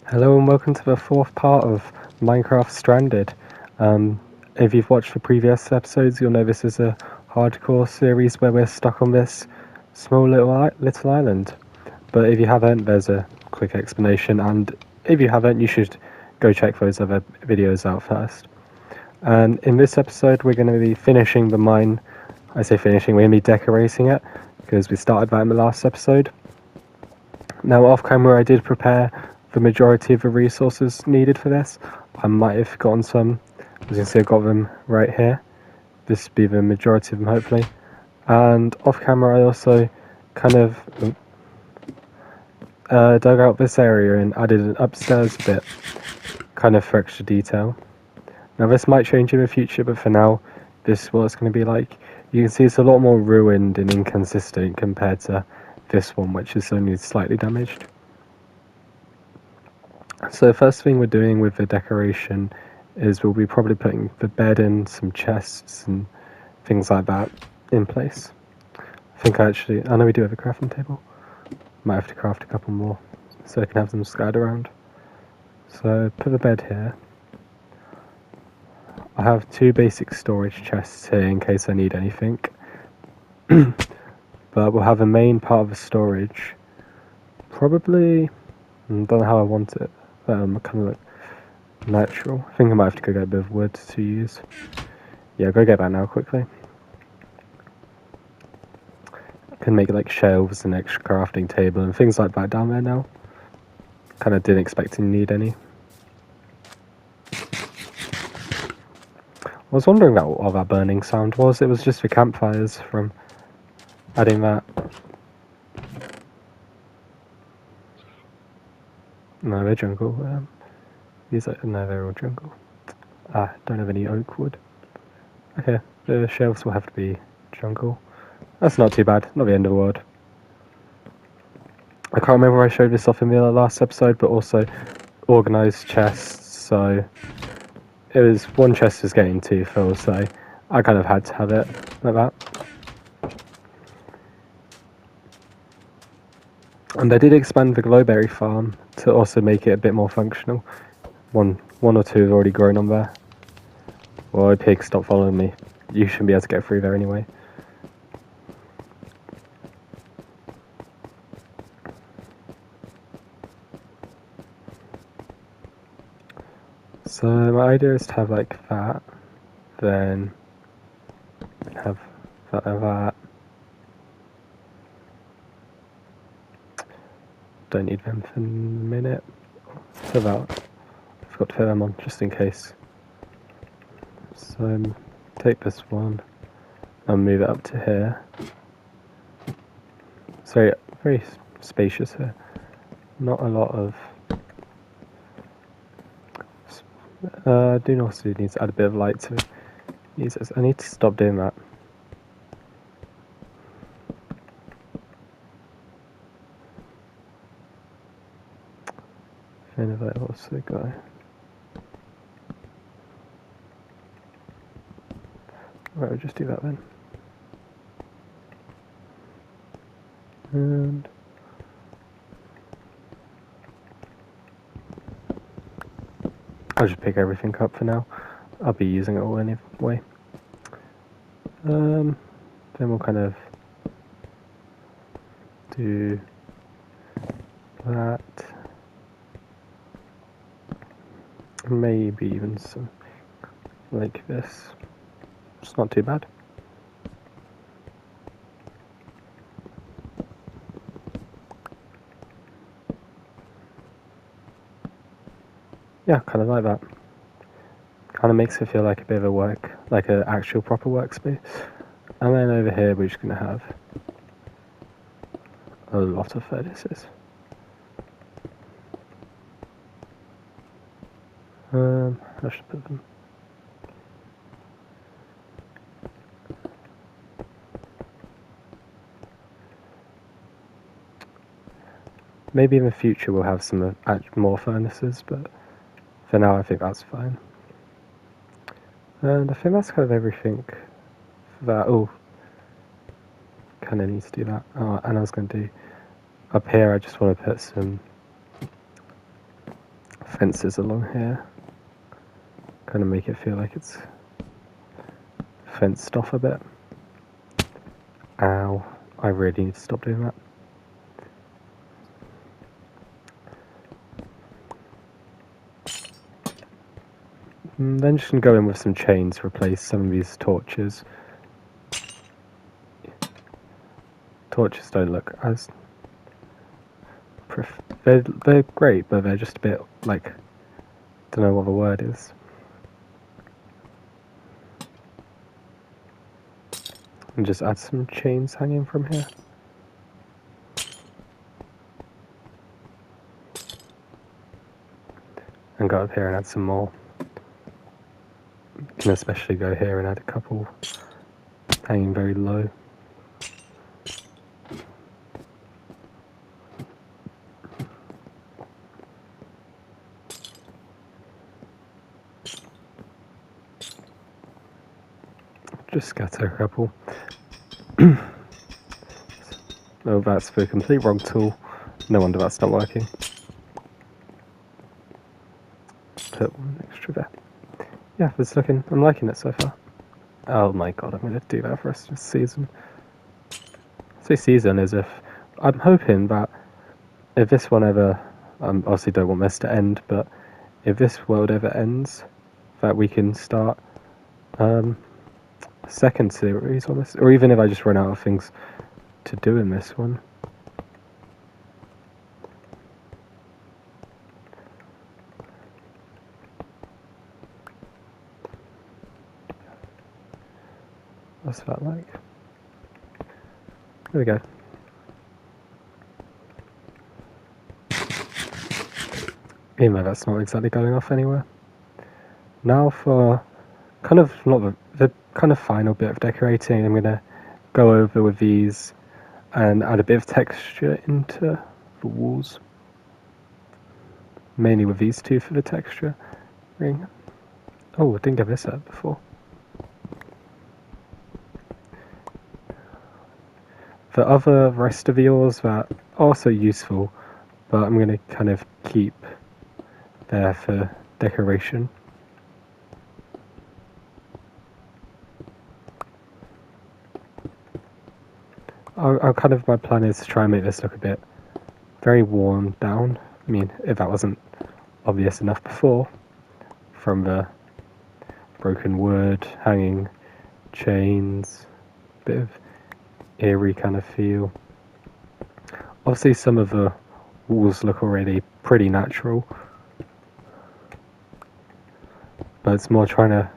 Hello and welcome to the fourth part of Minecraft Stranded. If you've watched the previous episodes, you'll know this is a hardcore series where we're stuck on this small little island. But if you haven't, there's a quick explanation, and if you haven't, you should go check those other videos out first. And in this episode, we're going to be finishing the mine. I say finishing, we're going to be decorating it, because we started that in the last episode. Now, off camera, I did prepare the majority of the resources needed for this. I might have forgotten some. As you can see, I've got them right here. This will be the majority of them, hopefully. And off camera, I also kind of dug out this area and added an upstairs bit, kind of for extra detail. Now, this might change in the future, but for now, this is what it's going to be like. You can see it's a lot more ruined and inconsistent compared to this one, which is only slightly damaged. So the first thing we're doing with the decoration is we'll be probably putting the bed and some chests and things like that in place. I know we do have a crafting table. Might have to craft a couple more so I can have them scattered around. So put the bed here. I have two basic storage chests here in case I need anything. But we'll have a main part of the storage. Probably, don't know how I want it. Kind of like natural. I think I might have to go get a bit of wood to use. Yeah, go get that now quickly. I can make like shelves and extra crafting table and things like that down there now. Kind of didn't expect to need any. I was wondering about what that burning sound was. It was just the campfires from adding that. No, they're jungle. No, they're all jungle. Don't have any oak wood. Okay, the shelves will have to be jungle. That's not too bad. Not the end of the world. I can't remember I showed this off in the last episode, but also organised chests. So it was one chest was getting too full, so I kind of had to have it like that. And I did expand the glowberry farm to also make it a bit more functional. One or two have already grown on there. Well, pig, stop following me. You shouldn't be able to get through there anyway. So my idea is to have like that, then have that. Don't need them for a minute. For that, I forgot to put them on just in case. So take this one and move it up to here. So very spacious here. Not a lot of. I do also need to add a bit of light to use this. I need to stop doing that. And if I also go. Right, I'll just do that then. And I'll just pick everything up for now. I'll be using it all anyway. Then we'll kind of do that. Maybe even some like this. It's not too bad. Yeah, kind of like that. Kind of makes it feel like a bit of a like an actual proper workspace. And then over here we're just going to have a lot of furnaces. I should put them. Maybe in the future we'll have some more furnaces, but for now I think that's fine. And I think that's kind of everything for that. Oh, kind of need to do that. Oh, and I was going to do up here. I just want to put some fences along here. Kind of make it feel like it's fenced off a bit. Ow, I really need to stop doing that. Then just gonna go in with some chains to replace some of these torches. Torches don't look as... They're great, but they're just a bit like... don't know what the word is. And just add some chains hanging from here. And go up here and add some more. You can especially go here and add a couple hanging very low. Just scatter a couple. Oh, that's the complete wrong tool. No wonder that's not working. Put one extra there. Yeah, I'm liking it so far. Oh my god, I'm going to do that for the rest of the season. I say season as if... I'm hoping that if this one ever... I obviously don't want this to end, but if this world ever ends, that we can start a second series on this. Or even if I just run out of things to do in this one. What's that like? There we go. Even though that's not exactly going off anywhere. Now for kind of not the kind of final bit of decorating, I'm going to go over with these and add a bit of texture into the walls. Mainly with these two for the texture ring. Oh, I didn't get this out before. The other rest of the ores that are also useful, but I'm going to kind of keep there for decoration. My plan is to try and make this look a bit very worn down. I mean, if that wasn't obvious enough before, from the broken wood, hanging chains, bit of eerie kind of feel. Obviously some of the walls look already pretty natural, but it's more trying to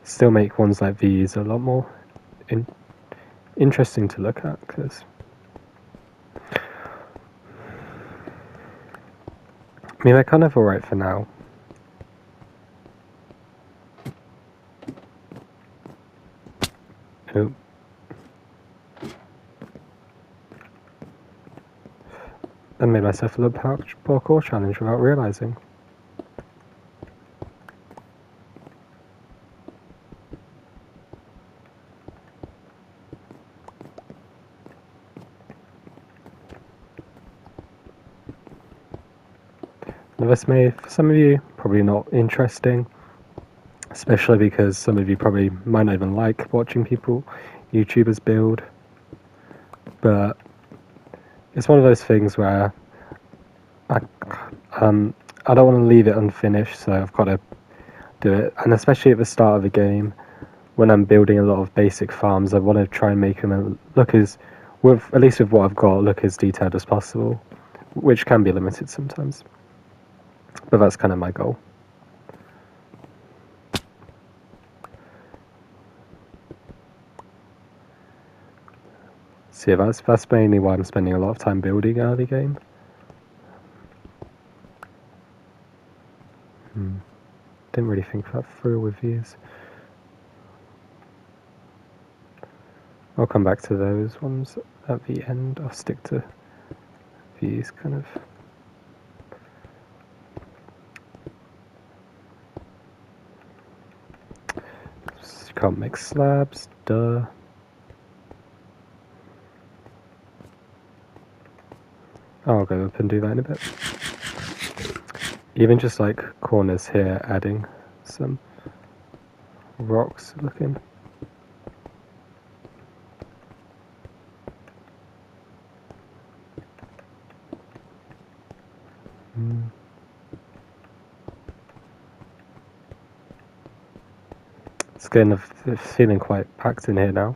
still make ones like these a lot more interesting to look at, because I mean, they're kind of alright for now. Oh. I made myself a little parkour challenge without realising. Now this may, for some of you, probably not interesting, especially because some of you probably might not even like watching YouTubers build, but it's one of those things where I don't want to leave it unfinished, so I've got to do it, and especially at the start of the game, when I'm building a lot of basic farms, I want to try and make them look at least with what I've got, look as detailed as possible, which can be limited sometimes. But that's kind of my goal. So yeah, that's mainly why I'm spending a lot of time building early game. Didn't really think that through with these. I'll come back to those ones at the end. I'll stick to these kind of. Can't make slabs, duh. I'll go up and do that in a bit. Even just like corners here, adding some rocks looking. It's getting feeling quite packed in here now.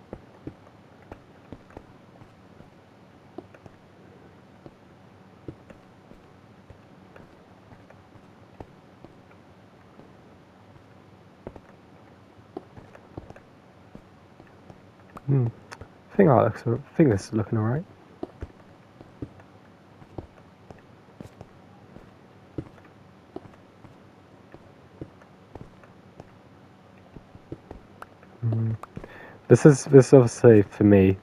I think this is looking alright. This obviously for me.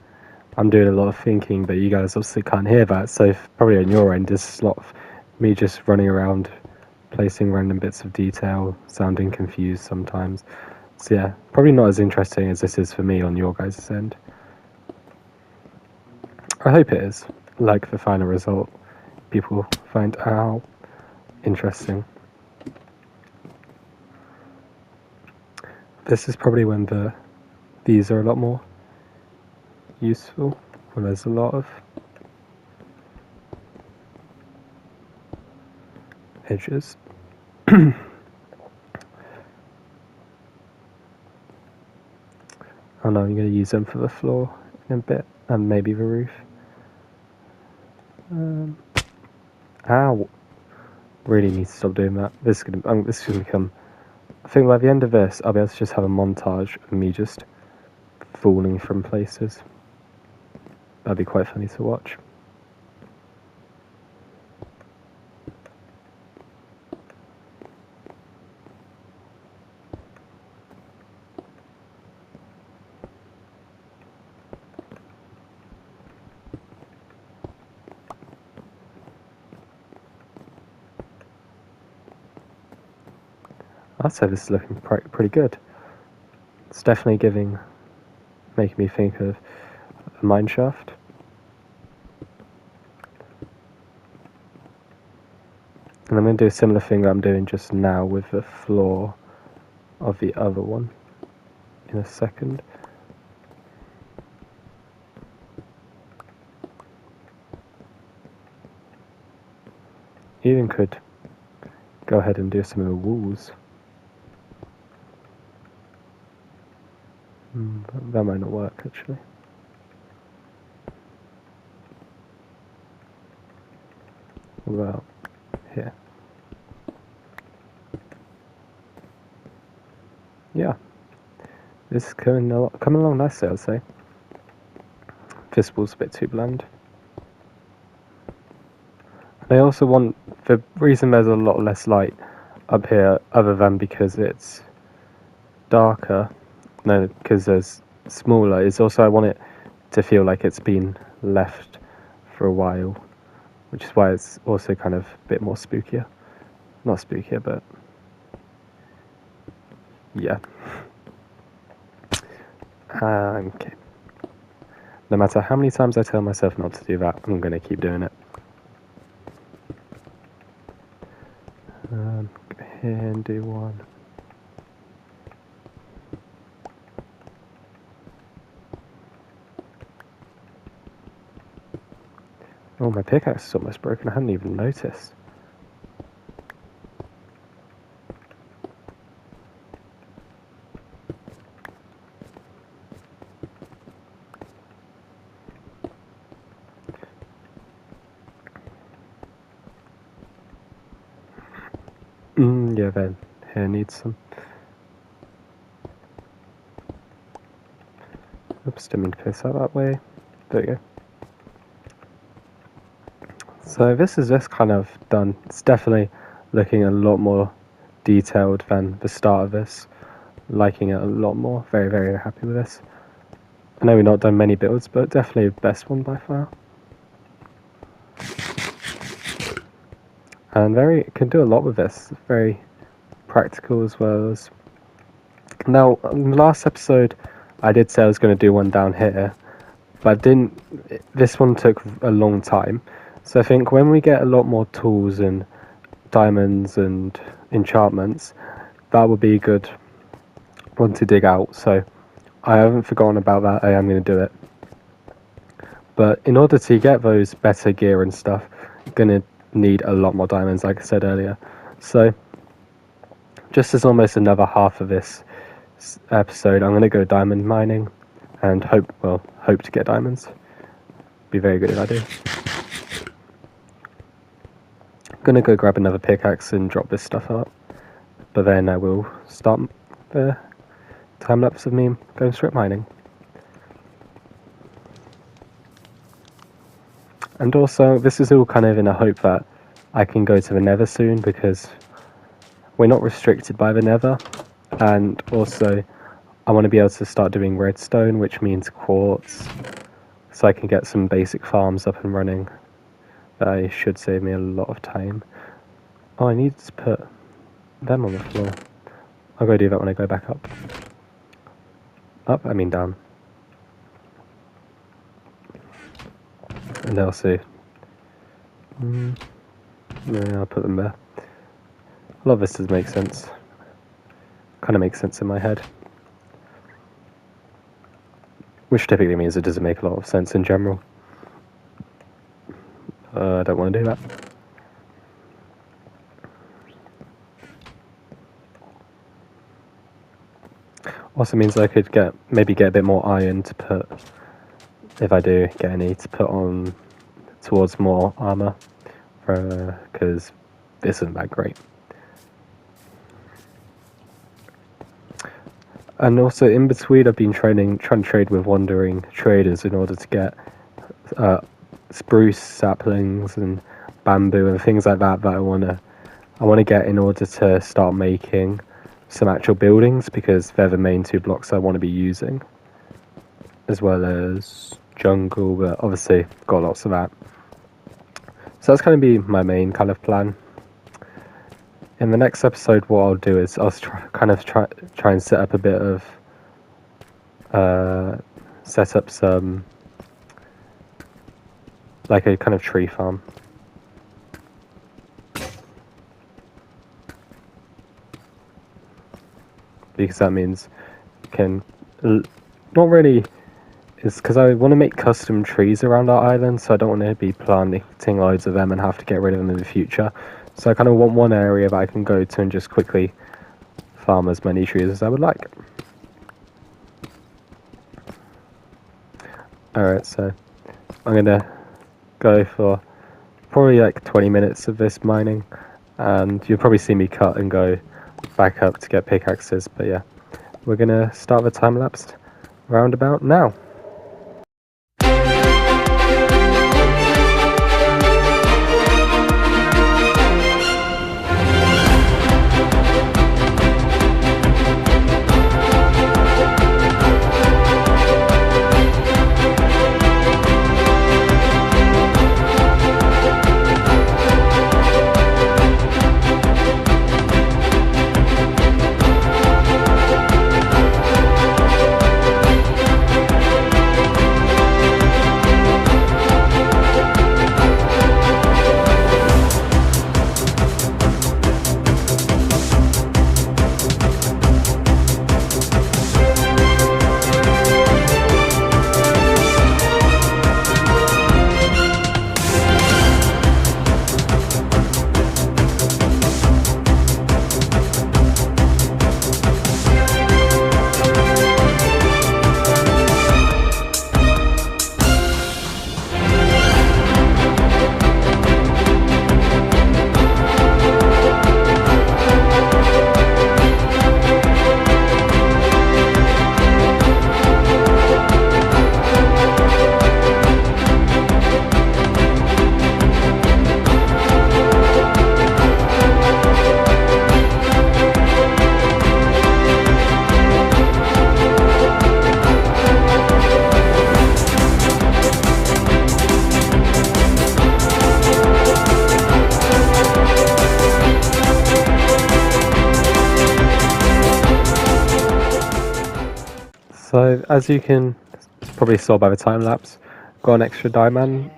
I'm doing a lot of thinking, but you guys obviously can't hear that. So probably on your end, there's a lot of me just running around, placing random bits of detail, sounding confused sometimes. So yeah, probably not as interesting as this is for me on your guys' end. I hope it is. Like the final result, people find out interesting. This is probably when these are a lot more useful, when there's a lot of edges. Oh no, I'm going to use them for the floor in a bit, and maybe the roof. Ow! Really need to stop doing that. This is going to become... I think by the end of this, I'll be able to just have a montage of me just falling from places. That'd be quite funny to watch. I'd say this is looking pretty good. It's definitely making me think of a mine shaft. And I'm going to do a similar thing that I'm doing just now with the floor of the other one in a second. Even could go ahead and do some of the walls. That might not work actually. What about here? Yeah, this is coming along nicely, I'd say. This wall's a bit too bland. I also want, the reason there's a lot less light up here, other than because it's darker, no, because there's smaller, is also I want it to feel like it's been left for a while, which is why it's also kind of a bit more spookier. Not spookier, but yeah. Okay. No matter how many times I tell myself not to do that, I'm going to keep doing it. Go here and do one. Oh, my pickaxe is almost broken. I hadn't even noticed. Yeah, then here needs some. Oops, didn't mean to place that way. There we go. So this is just kind of done. It's definitely looking a lot more detailed than the start of this. Liking it a lot more. Very, very happy with this. I know we've not done many builds, but definitely the best one by far. And can do a lot with this. Very practical as well as... Now, in the last episode, I did say I was going to do one down here, but this one took a long time. So I think when we get a lot more tools and diamonds and enchantments, that would be a good one to dig out. So I haven't forgotten about that. I am going to do it. But in order to get those better gear and stuff, you're going to need a lot more diamonds, like I said earlier. So just as almost another half of this episode, I'm going to go diamond mining and hope to get diamonds. Be very good if I do. I'm going to go grab another pickaxe and drop this stuff up. But then I will start the time lapse of me going strip mining. And also, this is all kind of in a hope that I can go to the Nether soon, because we're not restricted by the Nether. And also, I want to be able to start doing redstone, which means quartz, so I can get some basic farms up and running. That should save me a lot of time. Oh, I need to put them on the floor. I'll go do that when I go back up. Up, I mean down. And they'll see. Yeah, I'll put them there. A lot of this does make sense. Kind of makes sense in my head. Which typically means it doesn't make a lot of sense in general. I don't want to do that. Also means I could maybe get a bit more iron to put, if I do get any, to put on towards more armor, because this isn't that great. And also in between, I've been trying to trade with wandering traders in order to get spruce saplings and bamboo and things like that I want to get in order to start making some actual buildings, because they're the main two blocks I want to be using, as well as jungle, but obviously got lots of that. So that's going to be my main kind of plan. In the next episode, what I'll do is I'll try and set up a bit of set up some, like a kind of tree farm. Because that means can not really, it's because I want to make custom trees around our island, so I don't want to be planting loads of them and have to get rid of them in the future. So I kind of want one area that I can go to and just quickly farm as many trees as I would like. Alright, so I'm gonna go for probably like 20 minutes of this mining, and you'll probably see me cut and go back up to get pickaxes, but yeah, we're gonna start the time lapse roundabout now. So as you can probably saw by the time lapse, got an extra diamond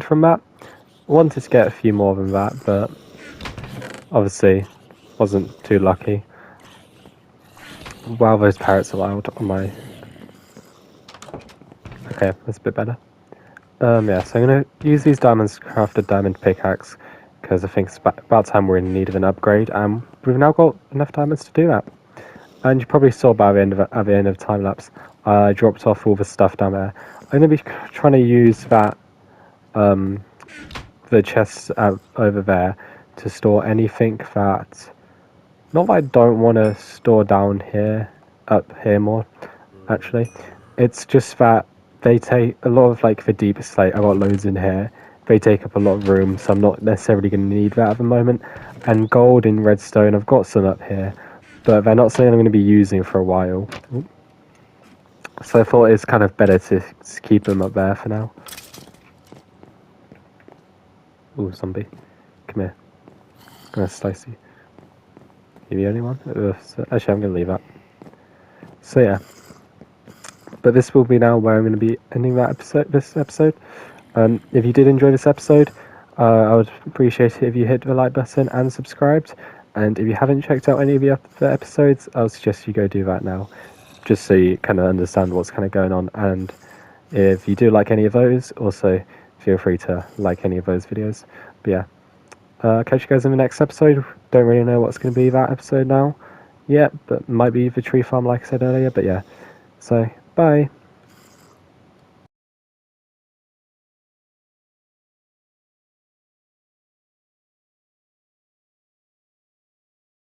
from that. I wanted to get a few more than that, but obviously wasn't too lucky. Wow, those parrots are loud on my... Okay, that's a bit better. Yeah, so I'm going to use these diamonds to craft a diamond pickaxe, because I think it's about time we're in need of an upgrade, and we've now got enough diamonds to do that. And you probably saw by the end of time lapse, I dropped off all the stuff down there. I'm going to be trying to use that, the chests over there, to store anything that... Not that I don't want to store down here, up here more, actually. It's just that they take a lot of, like, the deep slate. I got loads in here. They take up a lot of room, so I'm not necessarily going to need that at the moment. And gold in redstone, I've got some up here, but they're not something I'm going to be using for a while. So I thought it's kind of better to keep them up there for now. Ooh, zombie. Come here. I'm going to slice you. You the only one? Actually, I'm going to leave that. So yeah. But this will be now where I'm going to be ending this episode. If you did enjoy this episode, I would appreciate it if you hit the like button and subscribed. And if you haven't checked out any of the other episodes, I would suggest you go do that now, just so you kind of understand what's kind of going on. And if you do like any of those, also feel free to like any of those videos. But yeah, catch you guys in the next episode. Don't really know what's going to be that episode now yet, but might be the tree farm like I said earlier. But yeah, so bye.